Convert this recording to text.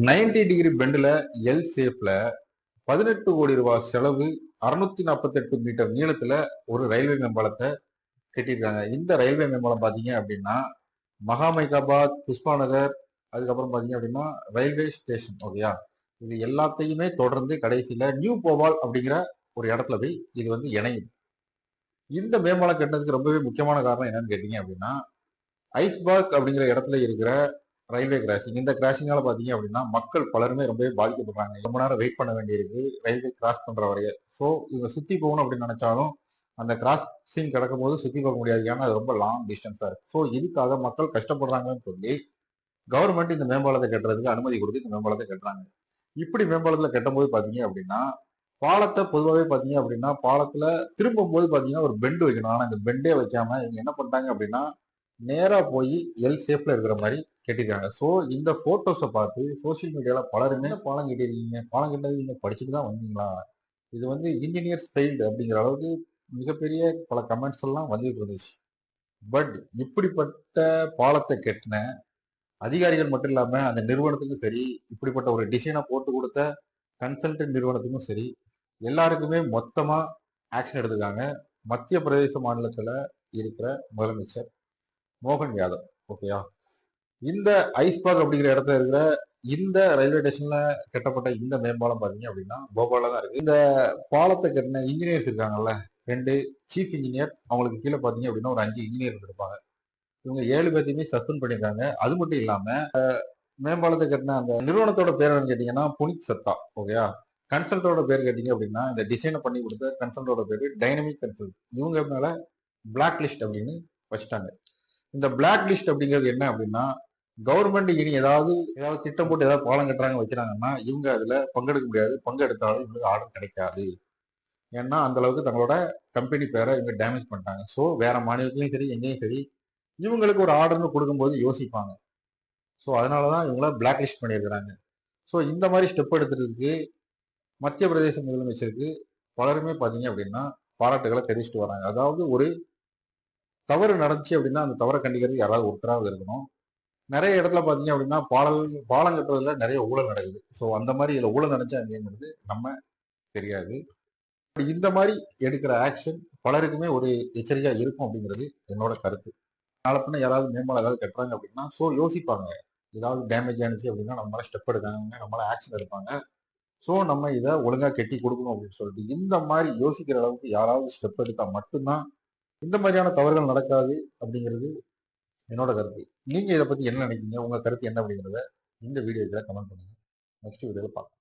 90 degree பெண்டில் L ஷேப்ல 18 கோடி ரூபாய் செலவு 648 மீட்டர் நீளத்துல ஒரு ரயில்வே மேம்பாலத்தை கட்டியிருக்காங்க. இந்த ரயில்வே மேம்பாலம் பாத்தீங்க அப்படின்னா மகாமைகாபாத், புஷ்பா நகர், அதுக்கப்புறம் பாத்தீங்க அப்படின்னா ரயில்வே ஸ்டேஷன். ஓகேயா, இது எல்லாத்தையுமே தொடர்ந்து கடைசியில நியூ போபால் அப்படிங்கிற ஒரு இடத்துல போய் இது இணையுது. இந்த மேம்பாலம் கட்டினதுக்கு ரொம்பவே முக்கியமான காரணம் என்னன்னு கேட்டீங்க அப்படின்னா ஐஸ்பர்க் அப்படிங்கிற இடத்துல இருக்கிற ரயில்வே கிராசிங். இந்த கிராசிங்கால பாத்தீங்க அப்படின்னா மக்கள் பலருமே ரொம்பவே பாதிக்கப்படுறாங்க. ரொம்ப நேரம் வெயிட் பண்ண வேண்டியிருக்கு ரயில்வே கிராஸ் பண்ற வரைய. ஸோ இவங்க சுத்தி போகணும் அப்படின்னு நினைச்சாலும் அந்த கிராசிங் கிடக்கும் போது சுத்தி போக முடியாது, ஏன்னா அது ரொம்ப லாங் டிஸ்டன்ஸா இருக்கு. ஸோ இதுக்காக மக்கள் கஷ்டப்படுறாங்கன்னு சொல்லி கவர்மெண்ட் இந்த மேம்பாலத்தை கட்டுறதுக்கு அனுமதி கொடுத்து இந்த மேம்பாலத்தை கட்டுறாங்க. இப்படி மேம்பாலத்துல கட்டும் போது பாத்தீங்க அப்படின்னா பாலத்தை பொதுவாகவே பாத்தீங்க அப்படின்னா பாலத்துல திரும்பும் போது பாத்தீங்கன்னா ஒரு பெண்டு வைக்கணும். ஆனா இந்த பெண்டே வைக்காம இவங்க என்ன பண்ணிட்டாங்க அப்படின்னா நேரா போய் எல் ஷேப்ல இருக்கிற மாதிரி கட்டிருக்காங்க. ஸோ இந்த போட்டோஸை பார்த்து சோசியல் மீடியால பலருமே பாலம் கட்டிருக்கீங்க, பாலம் கட்டது நீங்க படிச்சுட்டு தான் வந்தீங்களா, இது இன்ஜினியர்ஸ் ஃபெயில்டு அப்படிங்கிற அளவுக்கு மிகப்பெரிய பல கமெண்ட்ஸ் எல்லாம் வந்துட்டு இருந்துச்சு. பட் இப்படிப்பட்ட பாலத்தை கட்டின அதிகாரிகள் மட்டும் இல்லாம அந்த நிறுவனத்துக்கும் சரி, இப்படிப்பட்ட ஒரு டிசைனை போட்டு கொடுத்த கன்சல்டன்ட் நிறுவனத்துக்கும் சரி, எல்லாருக்குமே மொத்தமா ஆக்ஷன் எடுத்துக்காங்க. மத்திய பிரதேச மாநிலத்துல இருக்கிற முதலமைச்சர் மோகன் யாதவ். ஓகேயா, இந்த ஐஸ்பாக் அப்படிங்கிற இடத்துல இருக்கிற இந்த ரயில்வே ஸ்டேஷன்ல கட்டப்பட்ட இந்த மேம்பாலம் பாத்தீங்க அப்படின்னா போபால்ல தான் இருக்கு. இந்த பாலத்தை கட்டின இன்ஜினியர்ஸ் இருக்காங்கல்ல, 2 சீஃப் இன்ஜினியர், அவங்களுக்கு கீழே பாத்தீங்க அப்படின்னா ஒரு 5 இன்ஜினியர் இருப்பாங்க. இவங்க 7 பேர்த்தையுமே சஸ்பெண்ட் பண்ணிருக்காங்க. அது மட்டும் இல்லாம மேம்பாலத்தை கட்டின அந்த நிறுவனத்தோட பேர் என்னன்னு கேட்டீங்கன்னா புனித் சத்தா. ஓகேயா, கன்சல்டோட பேர் கேட்டீங்க அப்படின்னா இந்த டிசைனை பண்ணி கொடுத்த கன்சல்டோட பேரு டைனமிக் கன்சல்ட். இவங்க மேல பிளாக் லிஸ்ட் அப்படின்னு வச்சுட்டாங்க. இந்த பிளாக் லிஸ்ட் அப்படிங்கிறது என்ன அப்படின்னா கவர்மெண்ட் இனி ஏதாவது திட்டம் போட்டு ஏதாவது பாலம் கட்டுறாங்க வைக்கிறாங்கன்னா இவங்க அதுல பங்கெடுக்க முடியாது. பங்கெடுத்தாலும் இவங்களுக்கு ஆர்டர் கிடைக்காது. ஏன்னா அந்த அளவுக்கு தங்களோட கம்பெனி பேரை இவங்க டேமேஜ் பண்ணிட்டாங்க. ஸோ வேற மாநிலத்திலையும் சரி எங்கேயும் சரி இவங்களுக்கு ஒரு ஆர்டர்னு கொடுக்கும்போது யோசிப்பாங்க. ஸோ அதனாலதான் இவங்கள பிளாக் லிஸ்ட் பண்ணியிருக்கிறாங்க. ஸோ இந்த மாதிரி ஸ்டெப் எடுத்துறதுக்கு மத்திய பிரதேச முதலமைச்சருக்கு பலருமே பாத்தீங்க அப்படின்னா பாராட்டுகளை தெரிவிச்சுட்டு வராங்க. அதாவது ஒரு தவறு நடந்துச்சு அப்படின்னா அந்த தவறை கண்டிக்கிறது யாராவது ஒருத்தராவது இருக்கணும். நிறைய இடத்துல பாத்தீங்க அப்படின்னா பாலம் கட்டுறதுல நிறைய ஊழல் நடக்குது. ஸோ அந்த மாதிரி இதுல ஊழல் நடந்துச்சா அப்படிங்கிறது நம்ம தெரியாது. இந்த மாதிரி எடுக்கிற ஆக்ஷன் பலருக்குமே ஒரு எச்சரிக்கையா இருக்கும் அப்படிங்கிறது என்னோட கருத்து. நாளப்பின்ன யாராவது மேம்பாலம் ஏதாவது கட்டுறாங்க அப்படின்னா ஸோ யோசிப்பாங்க, ஏதாவது டேமேஜ் ஆனிச்சு அப்படின்னா நம்மளால ஸ்டெப் எடுக்காங்க, நம்மளால ஆக்ஷன் எடுப்பாங்க. ஸோ நம்ம இதை ஒழுங்கா கட்டி கொடுக்கணும் அப்படின்னு சொல்லிட்டு இந்த மாதிரி யோசிக்கிற அளவுக்கு யாராவது ஸ்டெப் எடுத்தா மட்டும்தான் இந்த மாதிரியான தவறுகள் நடக்காது அப்படிங்கிறது என்னோட கருத்து. நீங்க இதை பத்தி என்ன நினைக்கிறீங்க? உங்க கருத்து என்ன அப்படிங்கிறத இந்த வீடியோல கமெண்ட் பண்ணுங்க. நெக்ஸ்ட் வீடியோல பார்க்கலாம்.